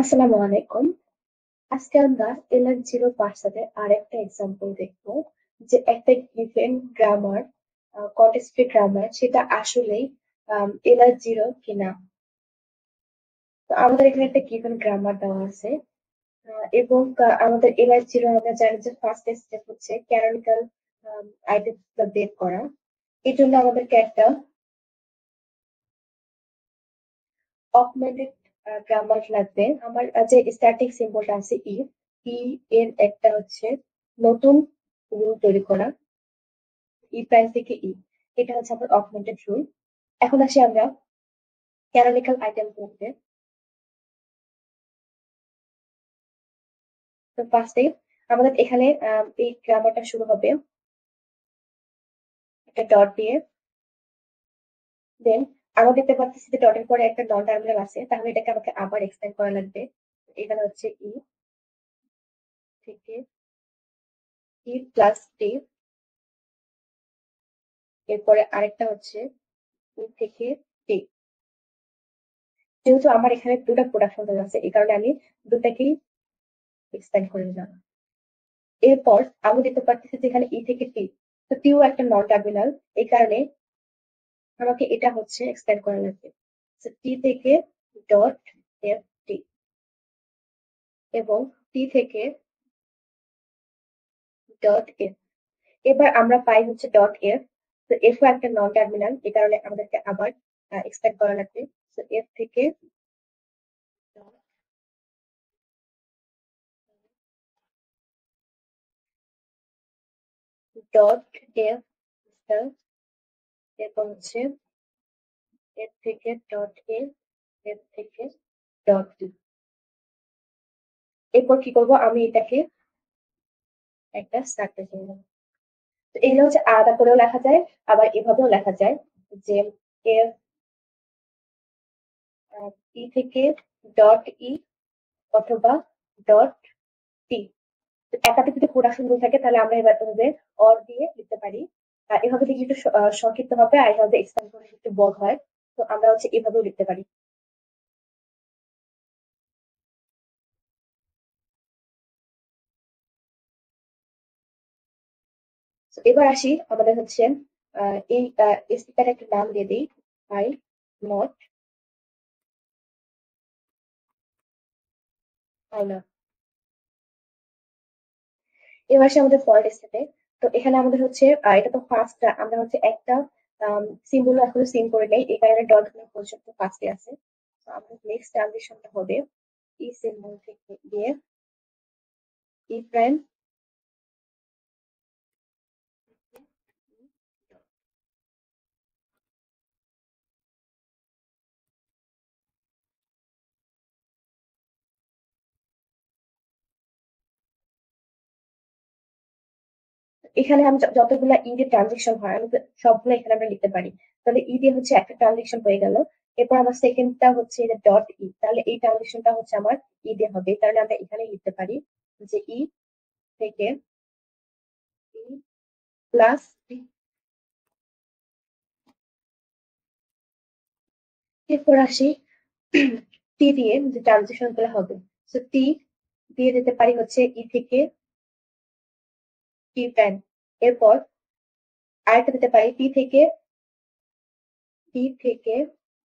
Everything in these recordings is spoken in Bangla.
আসসালামু আলাইকুম। আজকে আমরা এলআর জিরো পার্সেন্টের আরেকটা এক্সাম্পল দেখবো যে একটা গিভেন গ্রামার কন্টেক্সট গ্রামার সেটা আসলেই এলআর জিরো কিনা। তো আমাদের এখানে একটা গিভেন গ্রামার দেওয়া আছে এবং আমাদের এলআর জিরো আমরা জানি যে ফার্স্ট স্টেপ হচ্ছে ক্যানোনিকাল আইডেন্টিটি বের করা। এই জন্য আমাদেরকে একটা অগমেন্টেড গ্রামার লাগবে। আমার যে স্ট্যাটিক সিম্বলটা আছে ইফ ই এর একটা হচ্ছে নতুন রুল তৈরি করা ই প্রাইম থেকে ই, এটা হচ্ছে আমার অগমেন্টেড রুল। এখন আসি আমরা ক্যানোনিকাল আইটেম করতে। তো ফার্স্টে আমাদের এখানে এই গ্রামারটা শুরু হবে একটা ডট দিয়ে। দেন আমরা দেখতে পাচ্ছি যে ডটের পরে একটা নন টার্মিনাল আছে, তাহলে এটাকে আমাকে আবার এক্সটেন্ড করা লাগবে। এখানে হচ্ছে ই থেকে ই প্লাস টি, এরপরে আরেকটা হচ্ছে ই থেকে টি। যেহেতু আমার এখানে দুটো প্রোডাকশন আছে, এই কারণে আমি দুটাকেই এক্সটেন্ড করে নিলাম। এরপর আমি দেখতে পাচ্ছি যে এখানে ই থেকে টি, তো টিও একটা নন টার্মিনাল, এই কারণে আমাকে এটা হচ্ছে এক্সটেন্ড করা লাগবে। টি থেকে ডট এফ টি এবং টি থেকে ডট এফ। এবার আমরা পাই হচ্ছে ডট এফ। তো এফও একটা নন টার্মিনাল, এই কারণে আমাদেরকে আবার এক্সটেন্ড করা লাগবে। তো এফ থেকে ডট এফ, এরপর হচ্ছে এফ থেকে ডট এফ, এফ থেকে ডট টি। এরপর কি করব, আমি এটাকে একটা সার্কেল করবো। তো এগুলো হচ্ছে আলাদা করেও লেখা যায়, আবার এভাবেও লেখা যায় যে এফ ই থেকে ডট ই অথবা ডট টি। একাধিক যদি প্রোডাকশন রুল থাকে তাহলে আমরা এবার এভাবে অর দিয়ে লিখতে পারি। এভাবে লিখলে একটু সংক্ষিপ্ত হবে, আর এভাবে এক্সপ্যান্ড করলে একটু বড় হয়। তো আমরা হচ্ছে এভাবেও লিখতে পারি। তো এবার আসি আমাদের হচ্ছে এই স্পিকার একটা নাম দিয়ে দিই, আই নট আই নট। এবার আসি আমাদের ফল্ট স্টেপে। তো এখানে আমাদের হচ্ছে এটা তো ফার্স্ট, আমরা হচ্ছে একটা সিম্বল এখনো সিম করে নেই, এই কারণে ডট গুলো পর্যন্ত ফার্স্টে আছে। তো আমাদের নেক্সট ট্রানজিশনটা হবে ই সিম্বল থেকে দিয়ে ই প্রাইম। এখানে আমি যতগুলা ই দিয়ে ট্রানজেকশন হয় আমি সবগুলো এখানে আমরা লিখতে পারি। তাহলে ই দিয়ে হচ্ছে একটা ট্রানজেকশন হয়ে গেল। এরপর আমার সেকেন্ডটা হচ্ছে ডট ই, তাহলে এই ট্রানজেকশনটা হচ্ছে আমার ই দিয়ে হবে, তাহলে আমরা এখানে লিখতে পারি যে ই থেকে ই প্লাস টি। এরপর আসি টি দিয়ে যে ট্রানজেকশন গুলো হবে। তো টি দিয়ে দিতে পারি হচ্ছে ই থেকে টি প্রাইম। এরপর আরেকটা দিতে পারি টি থেকে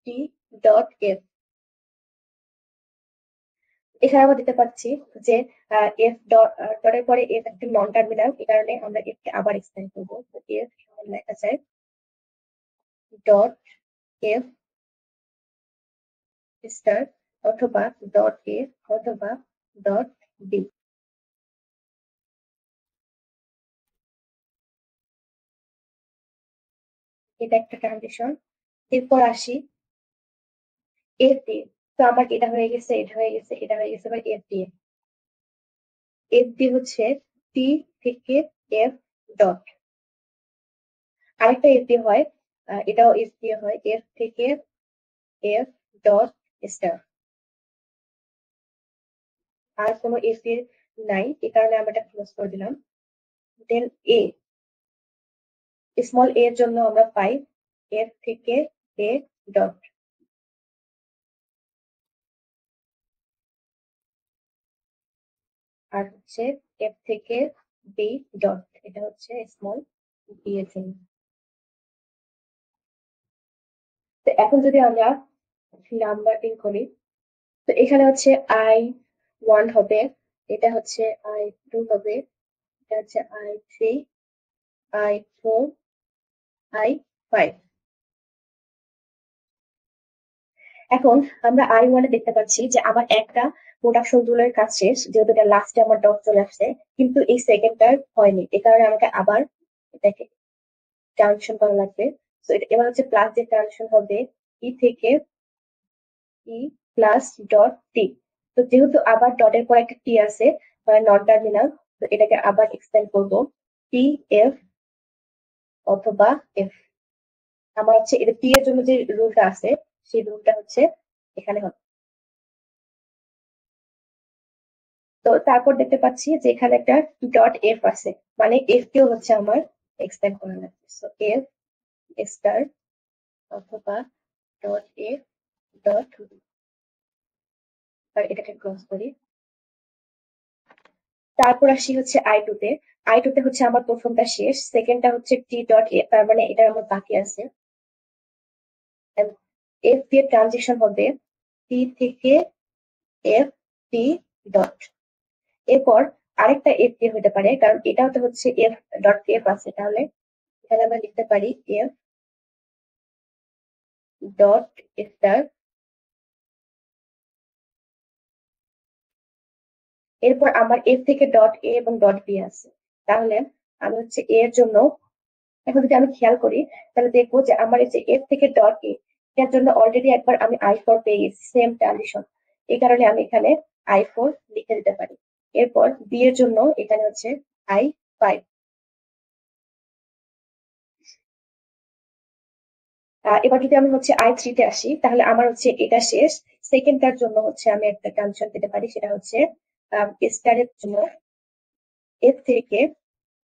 টি ডট এফ। এছাড়া আমরা দিতে পারছি যে এফ ডটের পরে এফ একটা নন টার্মিনাল, এই কারণে আমরা এফ কে আবার এক্সটেন্ড করবো। তো এফ লেখা যায় ডট এফ স্টার অথবা ডট এফ অথবা ডট বি। এটা একটা ট্রানজিশন। এরপর আসি এফ দিয়ে। তো আমার এটা হয়ে গেছে, এটা হয়ে গেছে, এটা হয়ে গেছে, এবার এফ দিয়ে। এফ দিয়ে হচ্ছে টি থেকে এফ ডট। আরেকটা এফ দিয়ে হয়, এটাও এফ দিয়ে হয়, এফ থেকে এফ ডট স্টার। আর কোনো এফ এর নাই, এই কারণে আমরা এটা ক্লোজ করে দিলাম। দেন এ, স্মল এ এর জন্য আমরা পাই এফ থেকে এ ডট। আর হচ্ছে এফ থেকে বি ডট, এটা হচ্ছে স্মল বি এর জন্য। তো এখন যদি আমরা নাম্বারিং করি, তো এখানে হচ্ছে I1 হবে, এটা হচ্ছে I2 হবে, এটা হচ্ছে I3, I4, I5। এখন আমরা I1 এ দেখতে পাচ্ছি যে আমার একটা প্রোডাকশন রুলের কাজ শেষ, যেহেতু এটা লাস্টে আমার ডট চলে আসছে, কিন্তু এই সেকেন্ডটার হয়নি, এ কারণে আমাকে আবার এটাকে ট্রানজিশন করা লাগবে। তো এটা এবার হচ্ছে প্লাস দিয়ে ট্রানজিশন হবে ই থেকে ই প্লাস ডট টি। তো যেহেতু আবার ডটের পর একটা টি আছে, মানে নন টার্মিনাল, তো এটাকে আবার এক্সটেন্ড করবো টি এফ অথবা এফ। আমার হচ্ছে এটা টি এর জন্য যে রুলটা আছে, সেই রুলটা হচ্ছে এখানে হবে। তো তারপর দেখতে পাচ্ছি যে এখানে একটা ডট এফ আছে, মানে এফ কেও হচ্ছে আমার এক্সটেন্ড করা লাগবে। সো এফ স্টার অথবা ডট এফ ডট, আর এটাকে ক্লোজ করি। তারপর আসি হচ্ছে I2 তে। I2 তে হচ্ছে আমার প্রথমটা শেষ, সেকেন্ডটা হচ্ছে টি ডট এ, তার মানে এটা আমার বাকি আছে। এফ দিয়ে ট্রানজিশন হবে টি থেকে এফ টি ডট। এরপর আরেকটা এফ দিয়ে হতে পারে, কারণ এটাও তো হচ্ছে এফ ডট এফ আছে, তাহলে এখানে আমরা লিখতে পারি এফ ডট স্টার। এরপর আমার এফ থেকে ডট এ এবং ডট বি আছে, তাহলে আমি হচ্ছে এ এর জন্য, এখন যদি আমি খেয়াল করি তাহলে দেখবো যে আমার এই যে এফ থেকে ডট এ, এর জন্য অলরেডি একবার আমি I4 পেয়ে গেছি, সেম ট্রানজিশন। এই কারণে আমি এখানে I4 লিখে দিতে পারি। এরপর বি এর জন্য এখানে হচ্ছে I5। এবার যদি আমি হচ্ছে I3 তে আসি, তাহলে আমার হচ্ছে এটা শেষ, সেকেন্ডটার জন্য হচ্ছে আমি একটা ট্রানজিশন পেতে পারি, সেটা হচ্ছে স্টারের জন্য এফ থেকে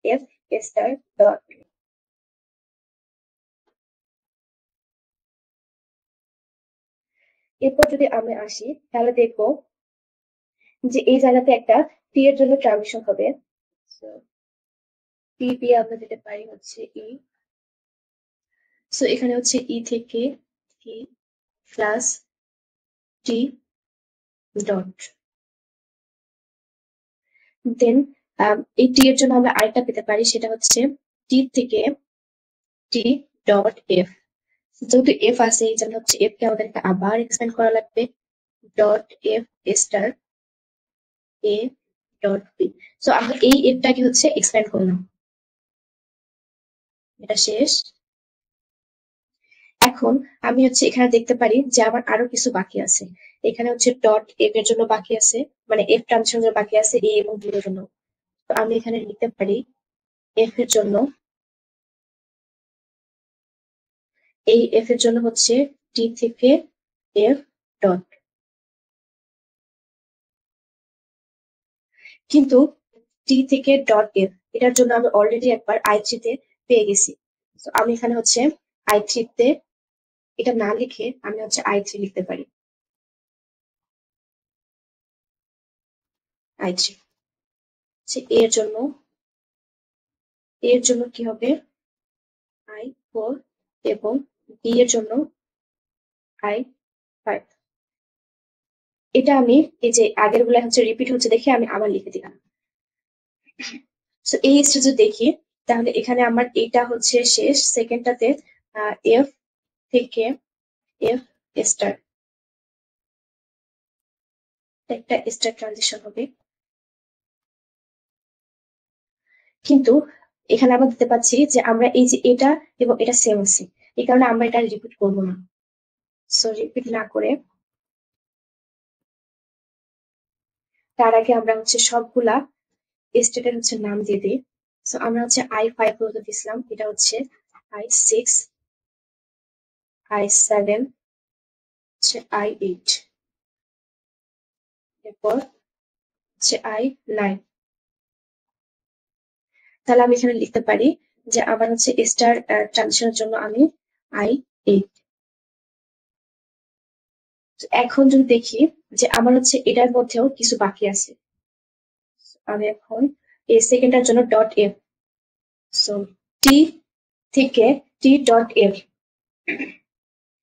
এফ স্টার ডট। এরপর যদি আমি আসি তাহলে দেখবো যে এই জায়গাতে একটা টি এর জন্য ট্রানজিশন হবে। So, টি দিয়ে আমরা দিতে পারি হচ্ছে ই। সো এখানে হচ্ছে ই থেকে ই প্লাস টি ডট। দেন এই টি এর জন্য আমরা আরেকটা পেতে পারি, সেটা হচ্ছে টি থেকে টি ডট এফ। যেহেতু এফ আছে, এই জন্য হচ্ছে এফ কে আমাদেরকে আবার এক্সপ্যান্ড করা লাগবে dot F star A dot B. So আমরা এই এফটাকে হচ্ছে এক্সপ্যান্ড করলাম, এটা শেষ। এখন আমি হচ্ছে এখানে দেখতে পারি যে আমার আরো কিছু বাকি আছে। এখানে হচ্ছে ডট এফ এর জন্য বাকি আছে, মানে এফ ট্রানজিশনের বাকি আছে এ এবং বি এর জন্য। তো আমি এখানে লিখতে পারি এফ এর জন্য, এই এফ এর জন্য হচ্ছে টি থেকে এফ ডট। কিন্তু টি থেকে ডট এফ, এটার জন্য আমি অলরেডি একবার I3 তে পেয়ে গেছি। তো আমি এখানে হচ্ছে I3 তে এটা না লিখে আমি হচ্ছে I3 লিখতে পারি, I3। এর জন্য, এর জন্য কি হবে I4, এবং বি এর জন্য I5। এটা আমি এই যে আগের গুলা হচ্ছে রিপিট হচ্ছে দেখে আমি আবার লিখে দিলাম। সো এই স্টেজে দেখি, তাহলে এখানে আমার এটা হচ্ছে শেষ, সেকেন্ডটাতে এফ থেকে এফ স্টার, একটা স্টার ট্রানজিশন হবে। কিন্তু এখানে আমরা দেখতে পাচ্ছি যে আমরা এই যে এটা এবং এটা সেম আছে, এই কারণে আমরা এটা রিপিট করবো না। সো রিপিট না করে তার আগে আমরা হচ্ছে সবগুলা স্টেটের হচ্ছে নাম দিয়ে দিই। সো আমরা হচ্ছে I5 পর্যন্ত দিছিলাম, এটা হচ্ছে I6, I7, হচ্ছে I8, এরপর হচ্ছে I9। তাহলে আমি এখানে লিখতে পারি যে আমার হচ্ছে স্টার ট্রানজিশনের জন্য আমি I8। এখন যদি দেখি যে আমার হচ্ছে এটার মধ্যেও কিছু বাকি আছে, আমি এখন এই সেকেন্ডটার জন্য ডট এফ, সো টি থেকে টি ডট এফ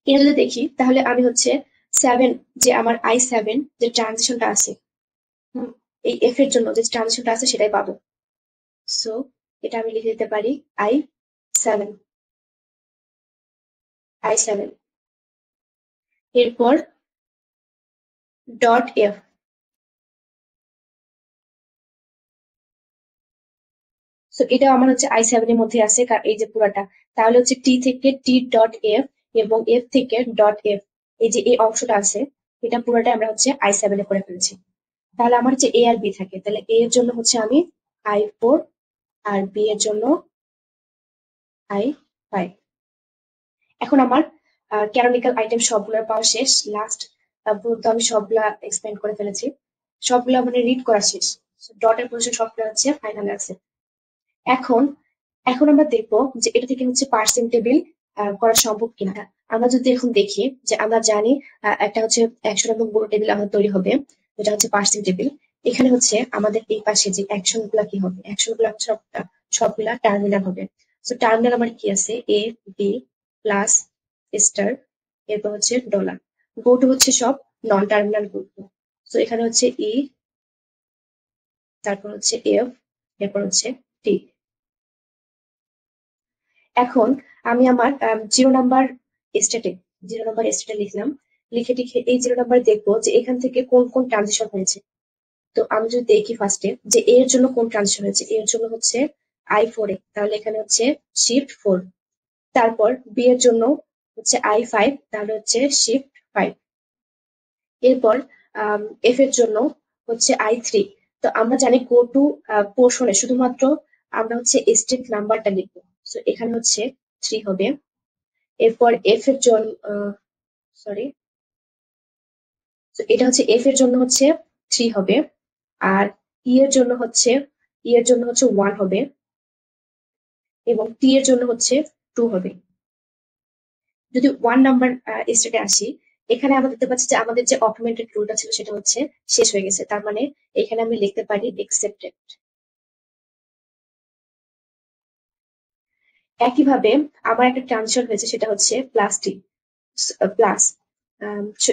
এটা যদি দেখি তাহলে আমি হচ্ছে 7 যে আমার i7 যে ট্রানজিশনটা আছে, এই এফ এর জন্য যে ট্রানজিশনটা আছে সেটাই পাবো। সো এটা আমি লিখে দিতে পারি i7 i7, এরপর ডট এফ, সো এটা আমার হচ্ছে i7 এর মধ্যে আছে এই যে পুরাটা, তাহলে হচ্ছে টি থেকে টি ডট এফ এবং এফ থেকে ডট এফ, এই যে এই অংশটা আছে এটা পুরোটা আমরা হচ্ছে i7 এ করে ফেলেছি। তাহলে আমার হচ্ছে এ আর বি থাকে, তাহলে এ এর জন্য হচ্ছে আমি i4 আর বি এর জন্য i5। এখন আমার ক্যানোনিক্যাল আইটেম সবগুলো পাওয়া শেষ, লাস্ট পর্যন্ত আমি সবগুলা এক্সপ্লেন করে ফেলেছি, সবগুলা মানে রিড করা শেষ, ডটের পজিশন সবগুলো হচ্ছে ফাইনাল আছে। এখন এখন আমরা দেখবো যে এটা থেকে হচ্ছে পার্সেন্ট টেবিল করা সম্ভব কিনা। আমরা যদি এখন দেখি যে আমরা জানি একটা হচ্ছে 100 এবং বড় টেবিল আমাদের তৈরি হবে, যেটা হচ্ছে পার্সেন্ট টেবিল। এখানে হচ্ছে আমাদের এই পাশে যে অ্যাকশন গুলা কি হবে, অ্যাকশন গুলা সবগুলা টার্মিনাল হবে। তো টার্মিনাল আমার কি আছে, এ বি প্লাস স্টার, এরপর হচ্ছে ডলার। গো টু হচ্ছে সব নন টার্মিনাল গো টু। তো এখানে হচ্ছে ই, তারপর হচ্ছে এফ, এরপর হচ্ছে টি। এখন আমি আমার 0 নাম্বার স্টেটে লিখলাম, লিখে টিখে এই 0 নাম্বার দেখবো যে এখান থেকে কোন কোন ট্রানজিশন হয়েছে। তো আমি যদি দেখি ফার্স্টে যে এর জন্য কোন ট্রানজিশন হয়েছে, এর জন্য হচ্ছে i4 এ, তাহলে এখানে হচ্ছে শিফট 4। তারপর বি এর জন্য হচ্ছে i5, তাহলে হচ্ছে শিফট 5। এরপর এফ এর জন্য হচ্ছে i3। তো আমরা জানি গো টু পোর্শনে শুধুমাত্র আমরা হচ্ছে স্টেট নাম্বারটা লিখবো, তো এখানে হচ্ছে 3 হবে। এরপর এফ এর জন্য সরি, তো এটা হচ্ছে এফ এর জন্য হচ্ছে 3 হবে, আর ই এর জন্য হচ্ছে 1 হবে, এবং টি এর জন্য হচ্ছে 2 হবে। যদি 1 নাম্বার স্টেটে আসি, এখানে আমরা দেখতে পাচ্ছি যে আমাদের যে অটোমেটেড রুলটা ছিল সেটা হচ্ছে শেষ হয়ে গেছে, তার মানে এখানে আমি লিখতে পারি একসেপ্টেড। একইভাবে আমার একটা ট্রানজিশন হয়েছে, সেটা হচ্ছে প্লাস টি প্লাস,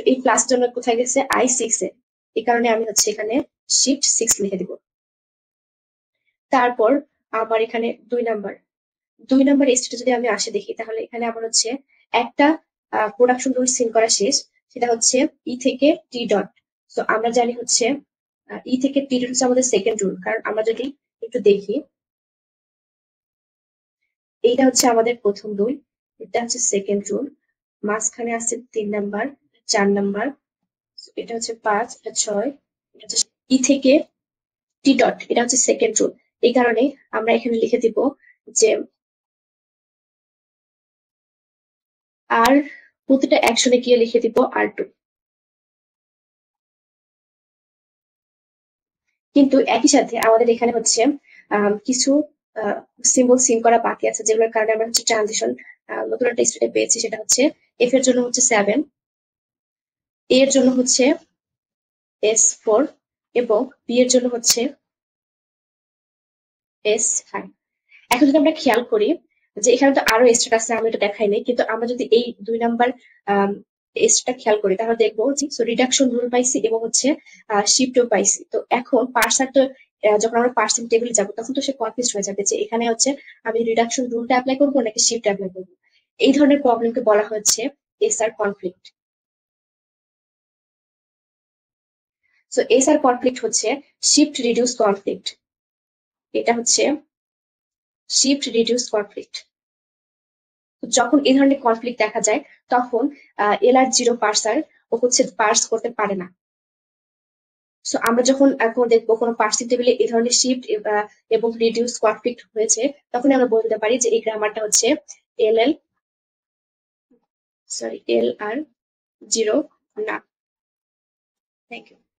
এই প্লাস জন্য কোথায় গেছে i6 এ, এই কারণে আমি হচ্ছে এখানে শিফট 6 লিখে দিব। তারপর আমার এখানে 2 নাম্বার স্টেটে যদি আমি আসে দেখি, তাহলে এখানে আমার হচ্ছে একটা প্রোডাকশন রুল সিন করা শেষ, সেটা হচ্ছে ই থেকে টি ডট। তো আমরা জানি হচ্ছে ই থেকে টি ডট হচ্ছে আমাদের সেকেন্ড রুল, কারণ আমরা যদি একটু দেখি, এইটা হচ্ছে আমাদের প্রথম রুল, এটা হচ্ছে সেকেন্ড রুল, মাঝখানে আছে 3 নাম্বার, 4 নাম্বার, এটা হচ্ছে 5, এটা 6, এটা হচ্ছে ই থেকে টি ডট, এটা হচ্ছে সেকেন্ড রুল। এই কারণে আমরা এখানে লিখে দিব যে আর প্রতিটা অ্যাকশনে গিয়ে লিখে দিব R2। কিন্তু একই সাথে আমাদের এখানে হচ্ছে কিছু সিম্বল সিন করা বাকি আছে, যেগুলোর কারণে আমরা হচ্ছে ট্রানজিশন নতুন একটা স্টেটে পেয়েছি, সেটা হচ্ছে এফ এর জন্য হচ্ছে 7, এ এর জন্য হচ্ছে S4, এবং বি এর জন্য হচ্ছে S5। এখন যদি আমরা খেয়াল করি যে এখানে তো আরো স্টেট আছে, আমি এটা দেখাই নাই, কিন্তু আমরা যদি এই 2 নাম্বার স্টেটটা খেয়াল করি তাহলে দেখবো যে রিডাকশন রুল পাইছি এবং হচ্ছে শিফটও পাইছি। তো এখন পার্সার তো যখন আমরা পার্সেন্ট টেবিলে যাবো তখন তো সে কনফিউজ হয়ে যাবে যে এখানে হচ্ছে আমি রিডাকশন রুলটা অ্যাপ্লাই করবো নাকি শিফট অ্যাপ্লাই করবো। এই ধরনের প্রবলেমকে বলা হচ্ছে SR conflict. So SR conflict হচ্ছে শিফট রিডিউস কনফ্লিক্ট, এটা হচ্ছে শিফট রিডিউস কনফ্লিক্ট। যখন এই ধরনের কনফ্লিক্ট দেখা যায় তখন LR0 পার্সার ও হচ্ছে পার্স করতে পারে না। সো আমরা যখন এখন দেখবো কোনো পার্সিং টেবিলে এই ধরনের শিফট এবং রিডিউস কনফ্লিক্ট হয়েছে, তখন আমরা বলতে পারি যে এই গ্রামারটা হচ্ছে LR0 না। Thank you.